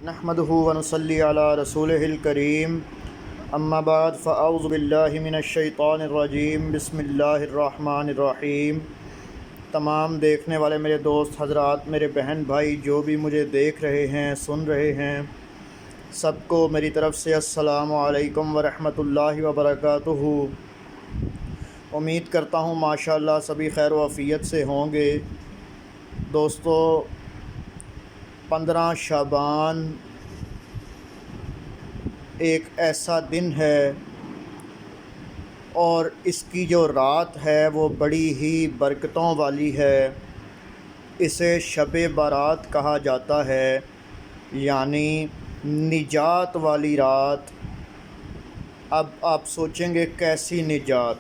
نحمده ونصلي على رسوله الكريم اما بعد فاعوذ باللہ من الشیطان الرجیم بسم اللہ الرحمن الرحیم۔ تمام دیکھنے والے میرے دوست حضرات، میرے بہن بھائی جو بھی مجھے دیکھ رہے ہیں سن رہے ہیں، سب کو میری طرف سے السلام علیکم ورحمۃ اللہ وبرکاتہ۔ امید کرتا ہوں ماشاءاللہ سبھی خیر و عافیت سے ہوں گے۔ دوستو، 15 شعبان ایک ایسا دن ہے اور اس کی جو رات ہے وہ بڑی ہی برکتوں والی ہے۔ اسے شب برات کہا جاتا ہے، یعنی نجات والی رات۔ اب آپ سوچیں گے کیسی نجات؟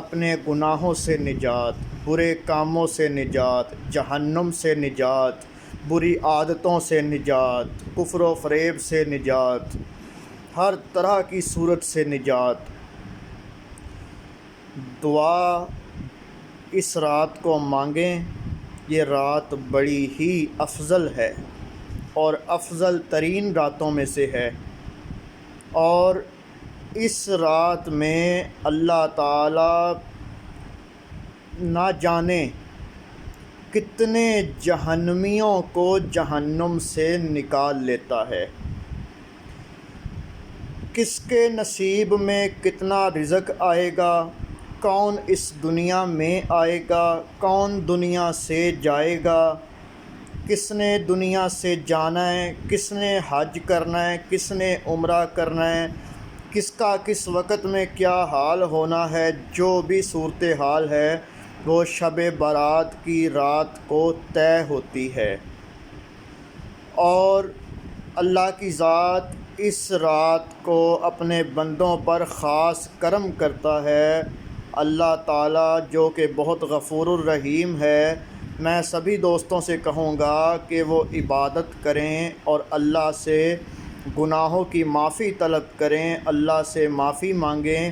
اپنے گناہوں سے نجات، برے کاموں سے نجات، جہنم سے نجات، بری عادتوں سے نجات، کفر و فریب سے نجات، ہر طرح کی صورت سے نجات۔ دعا اس رات کو مانگیں۔ یہ رات بڑی ہی افضل ہے اور افضل ترین راتوں میں سے ہے، اور اس رات میں اللہ تعالی نہ جانے کتنے جہنمیوں کو جہنم سے نکال لیتا ہے۔ کس کے نصیب میں کتنا رزق آئے گا، کون اس دنیا میں آئے گا، کون دنیا سے جائے گا، کس نے دنیا سے جانا ہے، کس نے حج کرنا ہے، کس نے عمرہ کرنا ہے، کس کا کس وقت میں کیا حال ہونا ہے، جو بھی صورتحال ہے وہ شب برات کی رات کو طے ہوتی ہے۔ اور اللہ کی ذات اس رات کو اپنے بندوں پر خاص کرم کرتا ہے۔ اللہ تعالیٰ جو کہ بہت غفور الرحیم ہے، میں سبھی دوستوں سے کہوں گا کہ وہ عبادت کریں اور اللہ سے گناہوں کی معافی طلب کریں، اللہ سے معافی مانگیں۔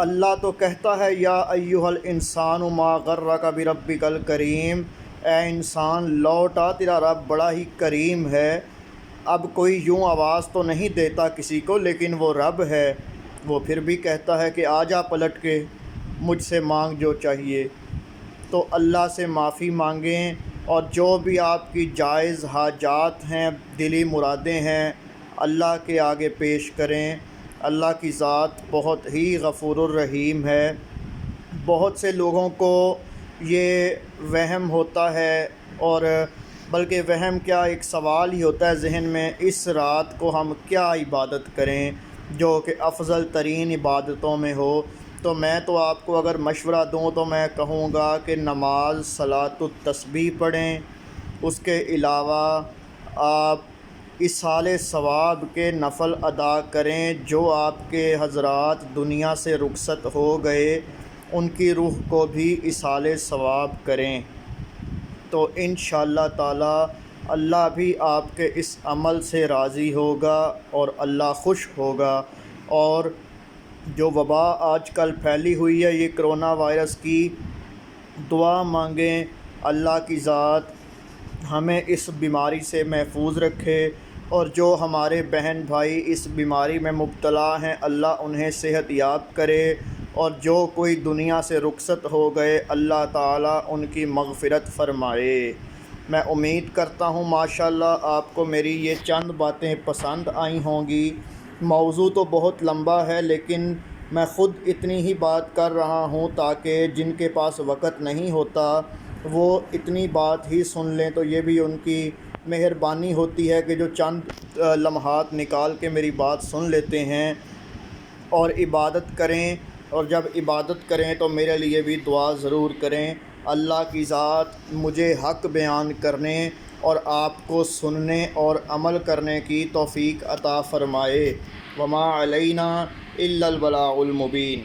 اللہ تو کہتا ہے یا ایھا الانسان ما غرک بربک الکریم، اے انسان لوٹا تیرا رب بڑا ہی کریم ہے۔ اب کوئی یوں آواز تو نہیں دیتا کسی کو، لیکن وہ رب ہے، وہ پھر بھی کہتا ہے کہ آ جا پلٹ کے، مجھ سے مانگ جو چاہیے۔ تو اللہ سے معافی مانگیں، اور جو بھی آپ کی جائز حاجات ہیں، دلی مرادیں ہیں، اللہ کے آگے پیش کریں۔ اللہ کی ذات بہت ہی غفور الرحیم ہے۔ بہت سے لوگوں کو یہ وہم ہوتا ہے، اور بلکہ وہم کیا، ایک سوال ہی ہوتا ہے ذہن میں، اس رات کو ہم کیا عبادت کریں جو کہ افضل ترین عبادتوں میں ہو۔ تو میں تو آپ کو اگر مشورہ دوں تو میں کہوں گا کہ نماز صلاۃ التسبیح پڑھیں۔ اس کے علاوہ آپ ایصال ثواب کے نفل ادا کریں۔ جو آپ کے حضرات دنیا سے رخصت ہو گئے ان کی روح کو بھی ایصال ثواب کریں، تو انشاءاللہ تعالی اللہ بھی آپ کے اس عمل سے راضی ہوگا اور اللہ خوش ہوگا۔ اور جو وبا آج کل پھیلی ہوئی ہے، یہ کرونا وائرس کی، دعا مانگیں اللہ کی ذات ہمیں اس بیماری سے محفوظ رکھے، اور جو ہمارے بہن بھائی اس بیماری میں مبتلا ہیں اللہ انہیں صحت یاب کرے، اور جو کوئی دنیا سے رخصت ہو گئے اللہ تعالیٰ ان کی مغفرت فرمائے۔ میں امید کرتا ہوں ماشاءاللہ آپ کو میری یہ چند باتیں پسند آئی ہوں گی۔ موضوع تو بہت لمبا ہے، لیکن میں خود اتنی ہی بات کر رہا ہوں تاکہ جن کے پاس وقت نہیں ہوتا وہ اتنی بات ہی سن لیں، تو یہ بھی ان کی مہربانی ہوتی ہے کہ جو چند لمحات نکال کے میری بات سن لیتے ہیں اور عبادت کریں۔ اور جب عبادت کریں تو میرے لیے بھی دعا ضرور کریں۔ اللہ کی ذات مجھے حق بیان کرنے اور آپ کو سننے اور عمل کرنے کی توفیق عطا فرمائے۔ وما علینا الا البلاغ المبین۔